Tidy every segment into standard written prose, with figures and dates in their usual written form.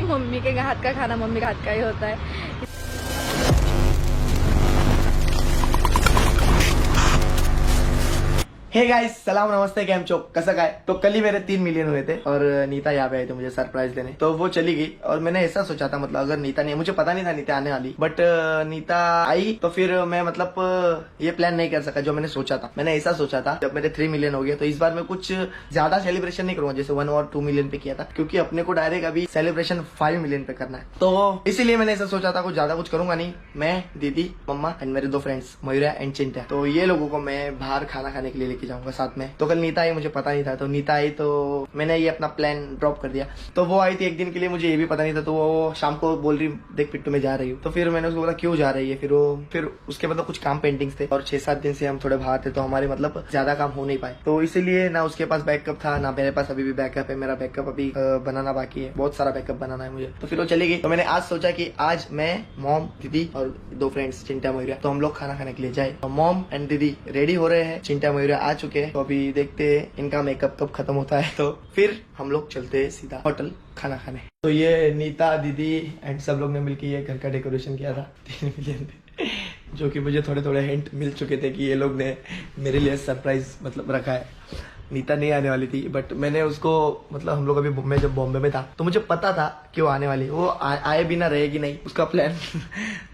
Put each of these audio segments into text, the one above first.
Mummy के हाथ का खाना मम्मी के हाथ का ही होता है। हे गाइस, सलाम नमस्ते, कैम चो कसं काय। तो कल ही मेरे 3 मिलियन हुए थे और नीता यहाँ पे आई थी मुझे सरप्राइज देने, तो वो चली गई। और मैंने ऐसा सोचा था, मतलब अगर नीता नहीं, मुझे पता नहीं था नीता आने वाली, बट नीता आई तो फिर मैं मतलब ये प्लान नहीं कर सका जो मैंने सोचा था। मैंने ऐसा सोचा था जब मेरे 3 मिलियन हो गए तो इस बार मैं कुछ ज्यादा सेलिब्रेशन नहीं करूंगा जैसे 1 और 2 मिलियन पे किया था, क्योंकि अपने को डायरेक्ट अभी सेलिब्रेशन 5 मिलियन पे करना है। तो इसीलिए मैंने ऐसा सोचा था कुछ ज्यादा कुछ करूंगा नहीं। मैं, दीदी, मम्मा एंड मेरे 2 फ्रेंड्स मयूरा एंड चिंटा, तो ये लोगों को मैं बाहर खाना खाने के लिए लेके जाऊंगा साथ में। तो कल नीता आई, मुझे पता नहीं था, तो नीता आई तो मैंने ये अपना प्लान ड्रॉप कर दिया। तो वो आई थी एक दिन के लिए, मुझे ये भी पता नहीं था, तो वो शाम को बोल रही देख पिट्टू मैं जा रही हूँ। तो फिर मैंने उसको बोला क्यों जा रही है, फिर उसके मतलब कुछ काम पेंडिंग्स थे और 6-7 दिन से हम थोड़े बाहर थे, तो हमारे मतलब ज्यादा काम हो नहीं पाए। तो इसीलिए ना उसके पास बैकअप था ना मेरे पास अभी भी बैकअप है। मेरा बैकअप अभी बनाना बाकी है, बहुत सारा बैकअप बनाना है मुझे। तो फिर वो चली गई। तो मैंने आज सोचा कि आज मैं, मॉम, दीदी और 2 फ्रेंड्स चिंटा मयूरा, तो हम लोग खाना खाने के लिए जाए। तो मॉम एंड दीदी रेडी हो रहे हैं, चिंटा मयूरा आ चुके हैं, तो अभी देखते हैं इनका मेकअप कब खत्म होता है। तो फिर हम लोग चलते हैं सीधा होटल खाना खाने। तो ये नीता, दीदी एंड सब लोग ने मिलकर ये घर का डेकोरेशन किया था 3 मिलियन पे, जो कि मुझे थोड़े थोड़े हिंट मिल चुके थे कि ये लोग ने मेरे लिए सरप्राइज मतलब रखा है। नीता नहीं आने वाली थी, बट मैंने उसको मतलब हम लोग अभी मैं जब बॉम्बे में था तो मुझे पता था कि वो आने वाली, वो आए बिना रहेगी नहीं। उसका प्लान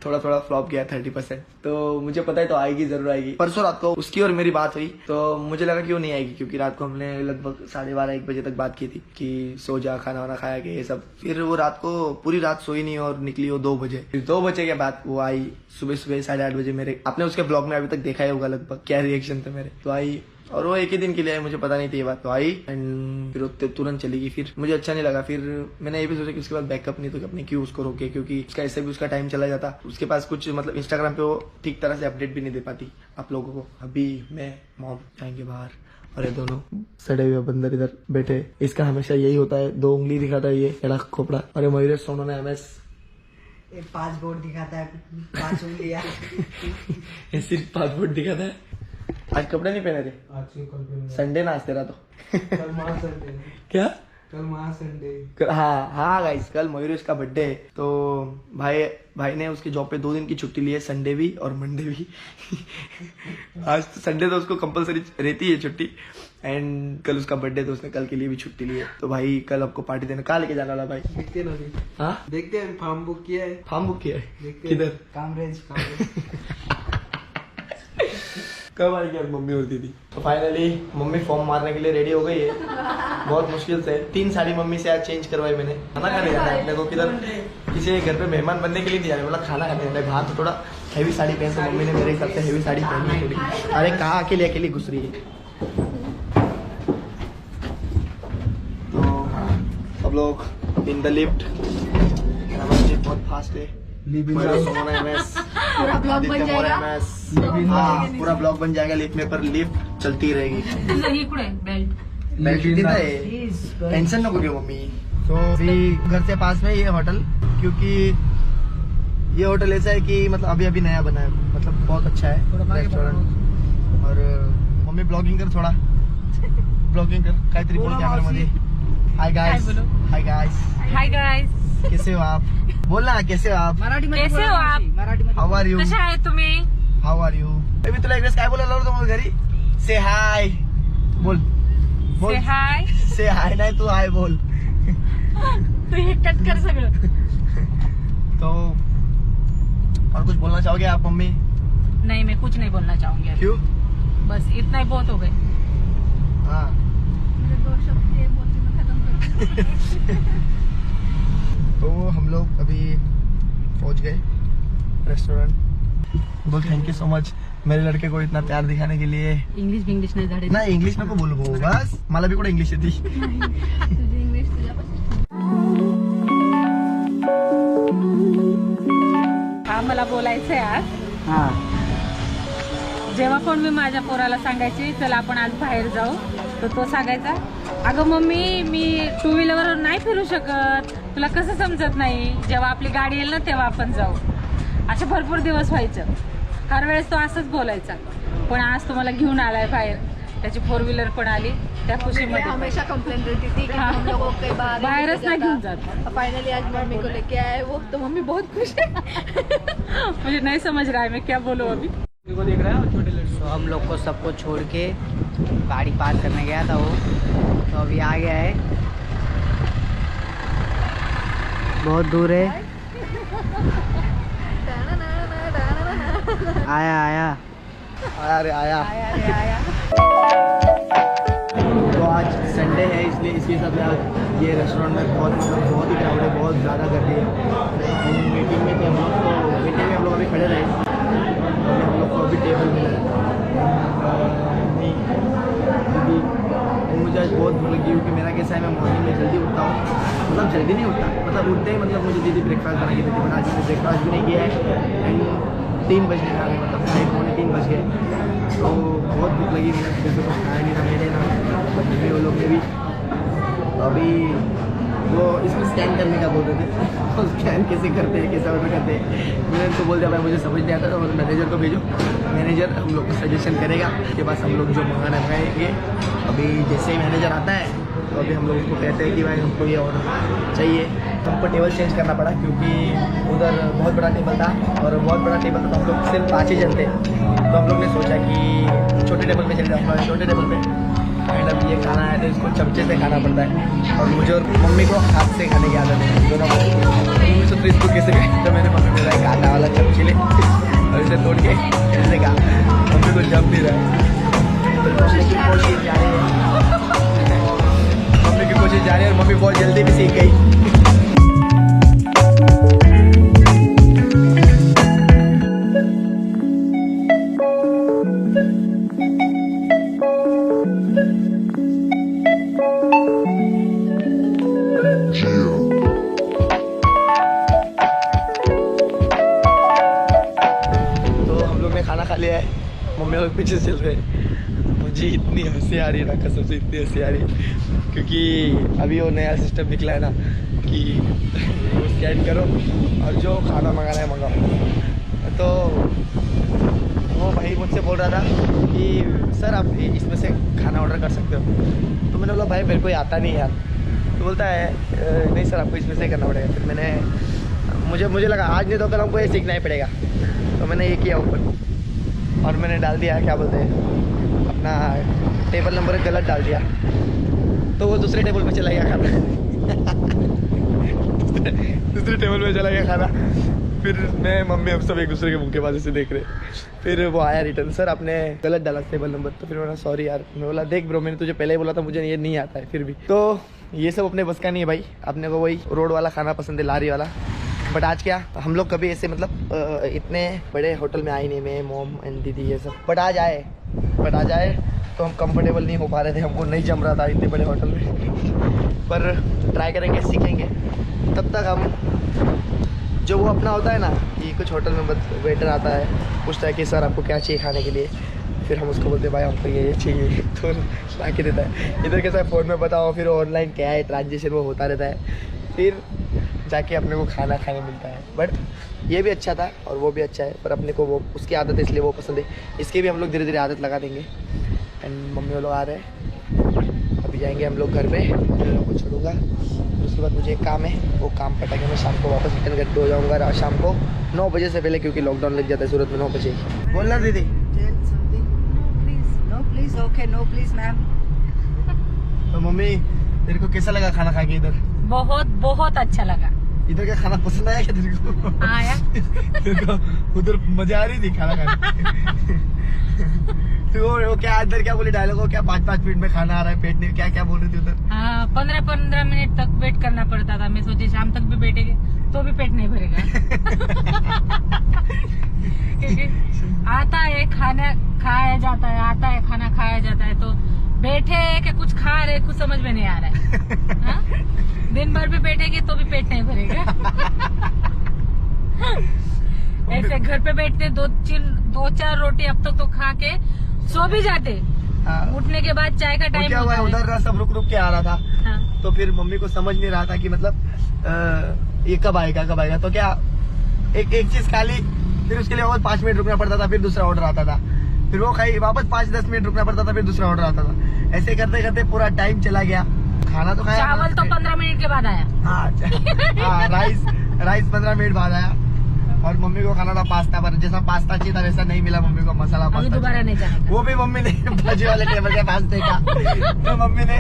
थोड़ा थोड़ा फ्लॉप गया 30%, तो मुझे पता है तो आएगी, जरूर आएगी। परसों रात को उसकी और मेरी बात हुई तो मुझे लगा कि वो नहीं आएगी, क्योंकि रात को हमने लगभग 12:30-1 बजे तक बात की थी कि सो जा, खाना वाना खाया कि ये सब। फिर वो रात को पूरी रात सोई नहीं और निकली वो 2 बजे। फिर 2 बजे के बाद वो आई सुबह 8:30 बजे। मेरे आपने उसके ब्लॉग में अभी तक देखा ही होगा लगभग क्या रिएक्शन थे मेरे। तो आई और वो एक ही दिन के लिए आई, मुझे पता नहीं थी ये बात। तो आई एंड फिर तुरंत चली गई। फिर मुझे अच्छा नहीं लगा। फिर मैंने ये भी सोचा कि उसके बाद बैकअप नहीं, तो अपने क्यों उसको रोके, क्योंकि उसका ऐसे भी उसका टाइम चला जाता। उसके पास कुछ मतलब इंस्टाग्राम पे वो ठीक तरह से अपडेट भी नहीं दे पाती आप लोगों को। अभी मैं, मॉम जाएंगे बाहर और ये दोनों सड़े हुए बंदर इधर बैठे। इसका हमेशा यही होता है, 2 उंगली दिखाता है ये एड़ा खोपड़ा। और मयूर सोनू ने MS 5 बोर्ड दिखाता है, 5 उंगलियां। ये सिर्फ 5 बोर्ड दिखाता है। आज कपड़े नहीं पहने थे, आज संडे ना आज तेरा तो कल महासंडे, क्या कल महासंडे। हाँ गाइस, कल मयूरेश का बर्थडे है। तो भाई ने उसके जॉब पे 2 दिन की छुट्टी ली है, संडे भी और मंडे भी। आज तो संडे तो उसको कंपलसरी रहती है छुट्टी, एंड कल उसका बर्थडे तो उसने कल के लिए भी छुट्टी ली है। तो भाई कल आपको पार्टी देने कहाँ लेके जाना वाला भाई? देखते हैं ना अभी। हाँ देखते हैं, फार्म बुक किया है। फार्म बुक किया है? देखते हैं। किधर? कामरेज। कब आएगी अब मम्मी और दीदी? तो फाइनली मम्मी फॉर्म मारने के लिए रेडी हो गई है, बहुत मुश्किल से। 3 साड़ी मम्मी से आज चेंज करवाई मैंने। खाना खाने जाना है अपने को, किधर किसी घर पे मेहमान बनने के लिए नहीं जाना, बोला खाना खाने जाना है बाहर। तो थोड़ा हैवी साड़ी पहन, तो मम्मी ने मेरे हिसाब से हैवी साड़ी पहनी थोड़ी। अरे कहाँ अकेली घुस रही है। तो सब लोग इन द लिफ्ट, बहुत फास्ट है। पूरा ब्लॉग बन जाएगा। हाँ, पूरा ब्लॉग बन जाएगा लिफ्ट में, पर लिफ्ट चलती रहेगी। बेल्ट टेंशन नको घेऊ मम्मी। तो अभी घर से पास में ये होटल, क्योंकि ये होटल ऐसा है कि मतलब अभी नया बना है, मतलब बहुत अच्छा है रेस्टोरेंट। और मम्मी ब्लॉगिंग कर, थोड़ा ब्लॉगिंग कर, काहीतरी बोल कॅमेरा मध्ये। Hi guys, hi guys, hi guys, कैसे हो आप? बोलना कैसे हो आप? कैसे हो आप? How are you? कशा आहे तुम्ही? How are you? मी तुला एक वेळेस काय बोलायला लावलं होतं घरी? से हाय बोल, से हाय। से हाय नाही, तू हाय बोल। तू हे कट कर सगळं। तो और कुछ बोलना चाहोगे आप मम्मी? नहीं, मैं कुछ नहीं बोलना चाहूंगी अभी। क्यों? बस इतना ही बहुत हो गए। हाँ तो हम लोग अभी पहुंच गए रेस्टोरेंट। बोल थैंक यू सो मच मेरे लड़के को इतना प्यार दिखाने के लिए। इंग्लिश नाही झाडे नाही इंग्लिश नको बोलू भाऊ, बस मला भी कुठे इंग्लिश येते। हा मला बोलायचंय आज। हाँ जेव्हा पण मी माझ्या पोराला सांगायची चल आपण आज बाहेर जाऊ, तर तो सांगायचा अगं मम्मी मी 2 व्हीलरवर नाही फिरू शकत, तुला कसं समजत नाही, जेव्हा आपली गाडी येईल ना तेव्हा आपण जाऊ। असे भरपूर दिवस व्हायचं, हर वेळेस तो असंच बोलायचा। पण आज तो मला घेऊन आलाय बाहेर, त्याची 4 व्हीलर पण आली त्या मैं खुशीमध्ये. हमेशा कंप्लेन करती थी कि हाँ। हम लोगों को कई बार बाहरच नाही घेऊन जात. फाइनली आज मम्मी को लेके आए वो, तो मम्मी बहुत खुश है. मुझे नहीं समझ रहा है मैं क्या बोलूं अभी. तो हम लोग को सबको छोड़ के गाड़ी पार करने गया था वो, तो अभी आ गया है. बहुत दूर है. आया आया अरे आया. आया तो आज संडे है इसलिए इसके हिसाब से आज ये रेस्टोरेंट में बहुत ही क्राउड है, बहुत ज़्यादा गर्दी है. मीटिंग में थे हम लोग, तो मीटिंग में हम लोग अभी खड़े रहे. अभी हम लोग को अभी टेबल मिला है. मुझे आज बहुत भूख लगी क्योंकि मेरा कैसा है, मैं मॉर्निंग में जल्दी उठता हूँ. मतलब जल्दी नहीं उठता, मतलब उठते ही मतलब मुझे दीदी ब्रेकफास्ट बना के देती, बट आज मैंने ब्रेकफास्ट भी नहीं किया है. एंड 3 बजने आ गए, मतलब 2:45 बज गए. तो बहुत भूख लगी, मैंने जैसे कुछ खाया नहीं था मैंने ना, मम्मी वो लोग ने भी. तो अभी वो इसमें स्कैन करने का बोल रहे थे, तो स्कैन कैसे करते हैं, कैसे ऑर्डर करते हैं. मैंने उनको बोल दिया भाई मुझे समझ नहीं आता, तो मैनेजर को भेजो, मैनेजर हम लोग को सजेशन करेगा. उसके बाद हम लोग जो मंगाना मंगाएंगे. अभी जैसे ही मैनेजर आता है तो अभी हम लोग उसको कहते हैं कि भाई हमको ये ऑर्डर चाहिए. हमको टेबल चेंज करना पड़ा क्योंकि उधर बहुत बड़ा टेबल था और बहुत बड़ा टेबल था, तो हम लोग सिर्फ 5 ही जन थे. तो हम लोग ने सोचा कि छोटे टेबल पे चले जाऊँगा, छोटे टेबल पे. एंड अब ये खाना है तो इसको चमचे से खाना पड़ता है, और मुझे और मम्मी को हाथ से खाने की आदत है दोनों को. मम्मी सोच रही इसको कैसे खाए, तो मैंने मम्मी को बोला काला वाला चमचे ले और इसे तोड़ के ऐसे खा. मम्मी को जम नहीं रहा है, मम्मी की कोशिश जारी है. मम्मी की कोशिश जारी है और मम्मी बहुत जल्दी भी सीख गई. तो हम लोग ने खाना खा लिया है, मम्मी लोग पीछे चल रहे हैं. मुझे इतनी हंसी आ रही है ना, कसम से इतनी हंसी आ रही है क्योंकि अभी वो नया सिस्टम निकला है ना कि वो स्कैन करो और जो खाना मंगाना है मंगाओ. तो वो भाई मुझसे बोल रहा था कि सर आप इसमें से खाना ऑर्डर कर सकते हो. तो मैंने बोला भाई मेरे को आता नहीं यार. तो बोलता है नहीं सर आपको इसमें से करना पड़ेगा. फिर मैंने मुझे लगा आज नहीं तो कल हमको ये सीखना ही पड़ेगा. तो मैंने ये किया ऊपर और मैंने डाल दिया क्या बोलते हैं अपना टेबल नंबर गलत डाल दिया, तो वो दूसरे टेबल पे चला गया खाना. दूसरे टेबल पे चला गया खाना. फिर मैं मम्मी हम सब एक दूसरे के मुंह के बाजू से देख रहे. फिर वो आया रिटर्न, सर आपने गलत डाला टेबल नंबर. तो फिर मैंने सॉरी यार. मैं बोला देख ब्रो मैंने तुझे पहले ही बोला था मुझे ये नहीं आता है. फिर भी तो ये सब अपने बस का नहीं है भाई. अपने को वही रोड वाला खाना पसंद है, लारी वाला. बट आज क्या हम लोग कभी ऐसे मतलब इतने बड़े होटल में आए नहीं, मैं मॉम एंड दीदी ये सब. बट आज आए तो हम कंफर्टेबल नहीं हो पा रहे थे, हमको नहीं जम रहा था इतने बड़े होटल में. पर ट्राई करेंगे, सीखेंगे. तब तक हम जो वो अपना होता है ना कि कुछ होटल में वेटर आता है, पूछता है कि सर आपको क्या चाहिए खाने के लिए. फिर हम उसको बोलते हैं भाई हमको ये चाहिए, तो ला के देता है. इधर कैसा फ़ोन में बताओ, फिर ऑनलाइन क्या है ट्रांजेक्शन वो होता रहता है, फिर जाके अपने को खाना खाने मिलता है. बट ये भी अच्छा था और वो भी अच्छा है, पर अपने को वो उसकी आदत है इसलिए वो पसंद है. इसकी भी हम लोग धीरे धीरे आदत लगा देंगे. एंड मम्मी वो लोग आ रहे हैं, अभी जाएंगे हम लोग घर पे, उन लोगों को छोड़ूंगा. उसके बाद मुझे एक काम है, वो काम पटा के मैं शाम को वापस रिटर्न घर पे हो जाऊँगा शाम को 9 बजे से पहले, क्योंकि लॉकडाउन लग जाता है सूरत में 9 बजे. बोलना दीदी. No please. Okay no please ma'am. तो मम्मी तेरे को कैसा लगा खाना खा के इधर? बहुत बहुत अच्छा लगा. इधर का खाना पसंद आया क्या तेरे को? आया. तेरे को उधर मजा आ रही थी खाना खाने? तो वो क्या इधर क्या बोली डायलॉग हो क्या 5-5 मिनट में खाना आ रहा है पेट नहीं, क्या क्या बोल रही थी उधर? हाँ 15-15 मिनट तक वेट करना पड़ता था. मैं सोची शाम तक भी बैठेंगे तो भी पेट नहीं भरेगा. क्योंकि आता है खाना खाया जाता है, आता है खाना खाया जाता है, तो बैठे कि कुछ खा रहे कुछ समझ में नहीं आ रहा है. हाँ? दिन भर भी बैठेंगे तो भी पेट नहीं भरेगा. ऐसे घर पे बैठते 2-4 रोटी अब तक तो खा के सो भी जाते. उठने के बाद चाय का टाइम क्या हुआ उधर सब रुक रुक के आ रहा था. हाँ. तो फिर मम्मी को समझ नहीं रहा था कि मतलब ये कब आएगा. तो क्या एक चीज खा ली, फिर उसके लिए और 5 मिनट रुकना पड़ता था, फिर दूसरा ऑर्डर आता था. फिर वो खाई, वापस 5-10 मिनट रुकना पड़ता था, फिर दूसरा ऑर्डर आता था। ऐसे करते करते पूरा टाइम चला गया। खाना तो खाया, चावल तो 15 मिनट के बाद आया। हाँ, राइस 15 मिनट बाद आया। और मम्मी को खाना था पास्ता, पर जैसा पास्ता चाहिए था वैसा नहीं मिला मम्मी को, मसाला अभी पास्ता। दोबारा नहीं जाएगा। वो भी मम्मी ने बाजू वाले टेबल के पास देखा, तो मम्मी ने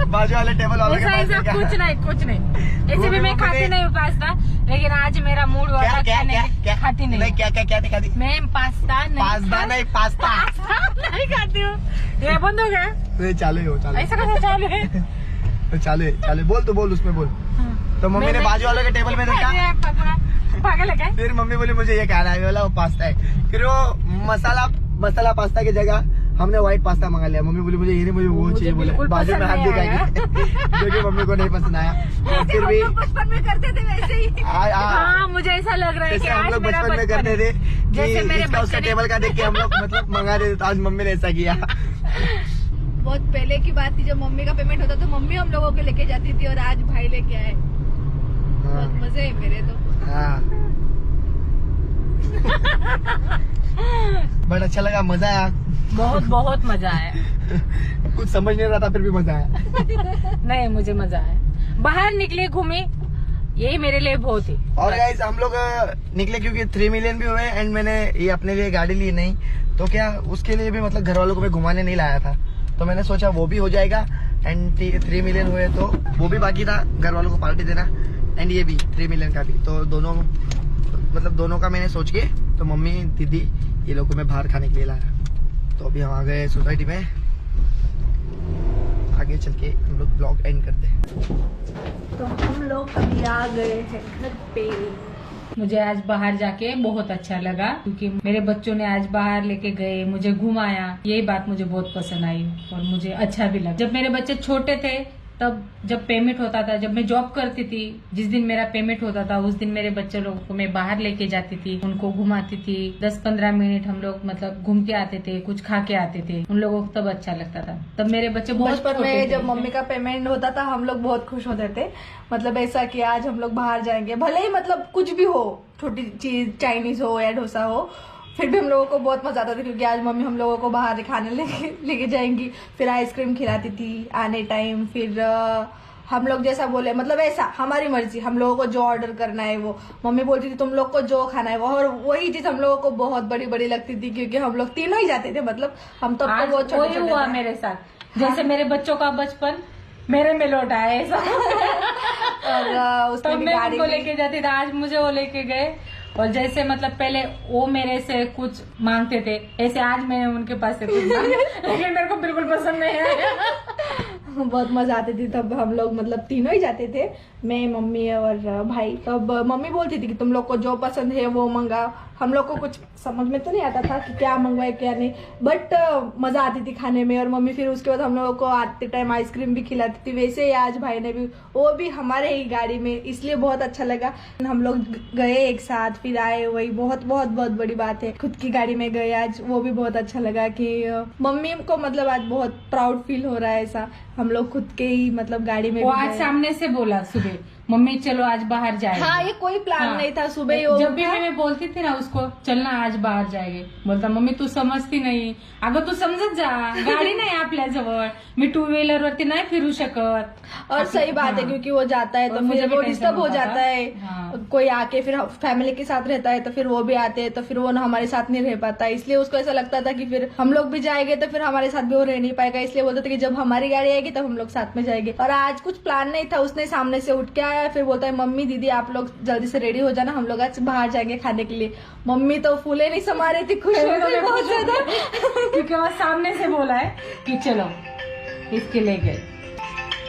बाजू वाले टेबल वाले के ऐसा पास ऐसा देखा। कुछ नहीं। ऐसे वो भी भी मैं मम्मी खाती ने- नहीं हूँ पास्ता, लेकिन आज मेरा मूड हुआ था क्या खाती नहीं। क्या दिखा दी? मैं पास्ता नहीं पास्ता नहीं खाती हूँ। ये बंद हो गया, नहीं, चालू है। ऐसा कैसे चालू है? चालू बोल उसमें बोल। तो मम्मी ने बाजू वालों के टेबल में देखा, अरे पागल है क्या? फिर मम्मी बोली मुझे ये खाना है, बोला वो पास्ता है। फिर वो मसाला पास्ता की जगह हमने व्हाइट पास्ता मंगा लिया। मम्मी बोली मुझे ये नहीं, मुझे वो चाहिए। बोले बिल्कुल बाजू में पसंद हाथ नहीं दिखाएगी जो कि मम्मी को नहीं पसंद आया। और फिर भी बचपन में करते थे वैसे ही। हाँ, मुझे ऐसा लग रहा है कि जैसे हम आज लोग मेरा बचपन में करते थे जैसे कि मेरे इसका उसका बच्चे ने- टेबल का देख के हम लोग मतलब मंगा देते, तो आज मम्मी ने ऐसा किया। बहुत पहले की बात थी जब मम्मी का पेमेंट होता तो मम्मी हम लोगों के लेके जाती थी, और आज भाई लेके आए। बहुत मजे है मेरे तो। हाँ बट अच्छा लगा, मजा आया। बहुत मजा आया। कुछ समझ नहीं रहा था, फिर भी मजा आया। नहीं, मुझे मजा आया। बाहर निकले, घूमे, यही मेरे लिए बहुत ही। और गाइस हम लोग निकले क्योंकि 3 मिलियन भी हुए, एंड मैंने ये अपने लिए गाड़ी ली नहीं, तो क्या उसके लिए भी मतलब घर वालों को मैं घुमाने नहीं लाया था, तो मैंने सोचा वो भी हो जाएगा। एंड 3 मिलियन हुए तो वो भी बाकी था घर वालों को पार्टी देना, एंड ये भी 3 मिलियन का भी। तो दोनों का मैंने सोच के, तो मम्मी दीदी ये लोग को मैं बाहर खाने के लिए लाया। तो अभी हम आ गए सोसाइटी में, आगे चल के हम लोग ब्लॉग एंड करते हैं। तो हम लोग अभी आ गए हैं घर पे। मुझे आज बाहर जाके बहुत अच्छा लगा, क्योंकि मेरे बच्चों ने आज बाहर लेके गए, मुझे घुमाया। यही बात मुझे बहुत पसंद आई और मुझे अच्छा भी लगा। जब मेरे बच्चे छोटे थे, तब जब पेमेंट होता था, जब मैं जॉब करती थी, जिस दिन मेरा पेमेंट होता था उस दिन मेरे बच्चे लोगों को मैं बाहर लेके जाती थी, उनको घुमाती थी। 10-15 मिनट हम लोग मतलब घूम के आते थे, कुछ खा के आते थे। उन लोगों को तब अच्छा लगता था। तब मेरे बच्चे बहुत बचपन छोटे में थे। जब मम्मी का पेमेंट होता था हम लोग बहुत खुश होते थे, मतलब ऐसा कि आज हम लोग बाहर जाएंगे, भले ही मतलब कुछ भी हो, छोटी चीज चाइनीज हो या डोसा हो, फिर भी हम लोगों को बहुत मजा आता था, क्योंकि आज मम्मी हम लोगों को बाहर खाने लेके जाएंगी। फिर आइसक्रीम खिलाती थी आने टाइम, फिर हम लोग जैसा बोले, मतलब ऐसा हमारी मर्जी, हम लोगों को जो ऑर्डर करना है वो मम्मी बोलती थी तुम लोग को जो खाना है वो। और वही चीज हम लोगों को बहुत बड़ी लगती थी, क्योंकि हम लोग तीनों ही जाते थे, मतलब हम तो आज बहुत वही छोटे हुआ थे। मेरे साथ, जैसे मेरे बच्चों का बचपन मेरे में लौट आया ऐसा। और उसमें तब भी मैं गाड़ी उनको में- लेके जाती थी, आज मुझे वो लेके गए। और जैसे मतलब पहले वो मेरे से कुछ मांगते थे, ऐसे आज मैंने उनके पास से कुछ मांगा, लेकिन मेरे को बिल्कुल पसंद नहीं आया। बहुत मजा आती थी तब। हम लोग मतलब तीनों ही जाते थे, मैं, मम्मी और भाई। तब मम्मी बोलती थी कि तुम लोग को जो पसंद है वो मंगाओ। हम लोग को कुछ समझ में तो नहीं आता था कि क्या मंगवाए क्या नहीं, बट मजा आती थी खाने में। और मम्मी फिर उसके बाद हम लोगों को आते टाइम आइसक्रीम भी खिलाती थी। वैसे ही आज भाई ने भी, वो भी हमारे ही गाड़ी में, इसलिए बहुत अच्छा लगा। हम लोग गए एक साथ, फिर आए, वही बहुत बड़ी बात है। खुद की गाड़ी में गए आज, वो भी बहुत अच्छा लगा कि मम्मी को मतलब आज बहुत प्राउड फील हो रहा है। ऐसा हम लोग खुद के ही मतलब गाड़ी में वो भी आज गए। सामने से बोला सुबह, मम्मी चलो आज बाहर जाएंगे। हाँ, ये कोई प्लान हाँ। नहीं था। सुबह ही वो जब भी उठा। मैं बोलती थी ना उसको चलना आज बाहर जाएंगे, बोलता मम्मी तू समजती नाही, अगं तू समजत जा, गाडी नाही आपल्या जवळ, मी 2 व्हीलर वरती नाही फिरू शकत। और सही बात है, हाँ। क्योंकि वो जाता है और तो मुझे फिर भी वो टेंशन डिस्टर्ब हो होता जाता था। है। हाँ। कोई आके फिर फैमिली के साथ रहता है तो फिर वो भी आते हैं, तो फिर वो ना हमारे साथ नहीं रह पाता। इसलिए उसको ऐसा लगता था कि फिर हम लोग भी जाएंगे तो फिर हमारे साथ भी वो रह नहीं पाएगा। इसलिए बोलते थे कि जब हमारी गाड़ी आएगी तब हम लोग साथ में जाएंगे। और आज कुछ प्लान नहीं था, उसने सामने से उठ के आया, फिर बोलता है मम्मी दीदी आप लोग जल्दी से रेडी हो जाना, हम लोग आज बाहर जाएंगे खाने के लिए। मम्मी तो फूले नहीं समा रही थी, खुश हो गई बहुत ज्यादा। क्योंकि वो सामने से बोला है कि चलो इसके ले गए।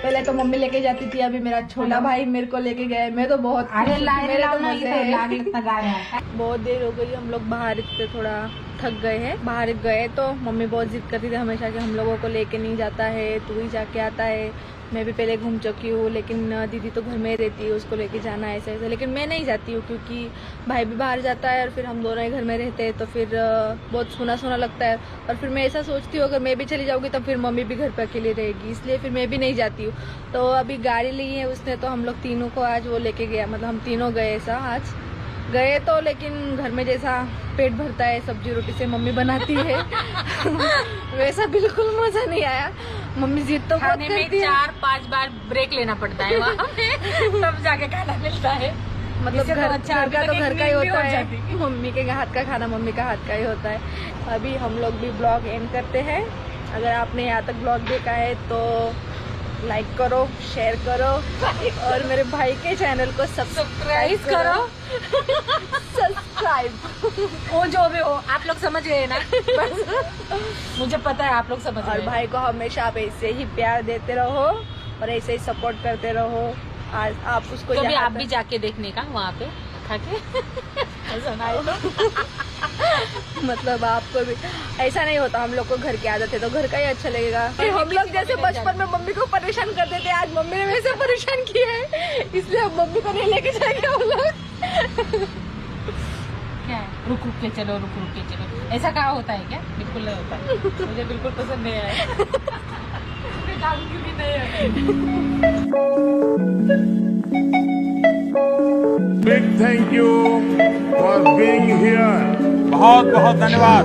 पहले तो मम्मी लेके जाती थी, अभी मेरा छोटा भाई मेरे को लेके गया। मैं तो बहुत अरे खुश हूँ, मेरे तो मजे हैं। लागलं गाड्या। बहुत देर हो गई, हम लोग बाहर इतने थोड़ा थक गए हैं। बाहर गए तो मम्मी बहुत जिद करती थी हमेशा कि हम लोगों को लेके नहीं जाता है, तू ही जाके आता है। मैं भी पहले घूम चुकी हूँ, लेकिन दीदी तो घर में रहती है, उसको लेके जाना है ऐसे। लेकिन मैं नहीं जाती हूँ क्योंकि भाई भी बाहर जाता है और फिर हम दोनों ही घर में रहते हैं, तो फिर बहुत सूना लगता है। और फिर मैं ऐसा सोचती हूँ अगर मैं भी चली जाऊँगी तो फिर मम्मी भी घर पे अकेली रहेगी, इसलिए फिर मैं भी नहीं जाती हूँ। तो अभी गाड़ी ली है उसने, तो हम लोग तीनों को आज वो लेके गया, मतलब हम तीनों गए ऐसा आज। गए तो, लेकिन घर में जैसा पेट भरता है सब्जी रोटी से मम्मी बनाती है वैसा बिल्कुल मजा नहीं आया। मम्मी जिद तो बहुत खाने में करती है, 4-5 बार ब्रेक लेना पड़ता है वहाँ पे तब जाके खाना मिलता है। मतलब इससे तो घर अच्छा घर का अभी तो तक घर एक का ही नींद भी होता हो है, जाती। मम्मी के हाथ का खाना मम्मी का हाथ का ही होता है। अभी हम लोग भी ब्लॉग एंड करते हैं। अगर आपने यहाँ तक ब्लॉग देखा है तो लाइक करो, शेयर करो और मेरे भाई के चैनल को सब्सक्राइब करो। सब्सक्राइब वो जो भी हो, आप लोग समझ गए ना बस मुझे पता है आप लोग समझ और गए। भाई को हमेशा आप ऐसे ही प्यार देते रहो और ऐसे ही सपोर्ट करते रहो। आज आप उसको तो भी यहाँ आप तक- भी जाके देखने का वहाँ पे खा के ऐसा ना हो तो। मतलब आपको भी ऐसा नहीं होता, हम लोग को घर की आदत है तो घर का ही अच्छा लगेगा। हम लोग जैसे बचपन में मम्मी को परेशान करते थे, आज मम्मी ने वैसे परेशान किया है, इसलिए अब मम्मी को नहीं लेके जाएंगे हम लोग। क्या है, रुक रुक के चलो, रुक रुक के चलो, ऐसा कहा होता है क्या? बिल्कुल नहीं होता है। मुझे बिल्कुल पसंद नहीं आया। क्योंकि नहीं है। Big thank you for being here. बहुत बहुत धन्यवाद।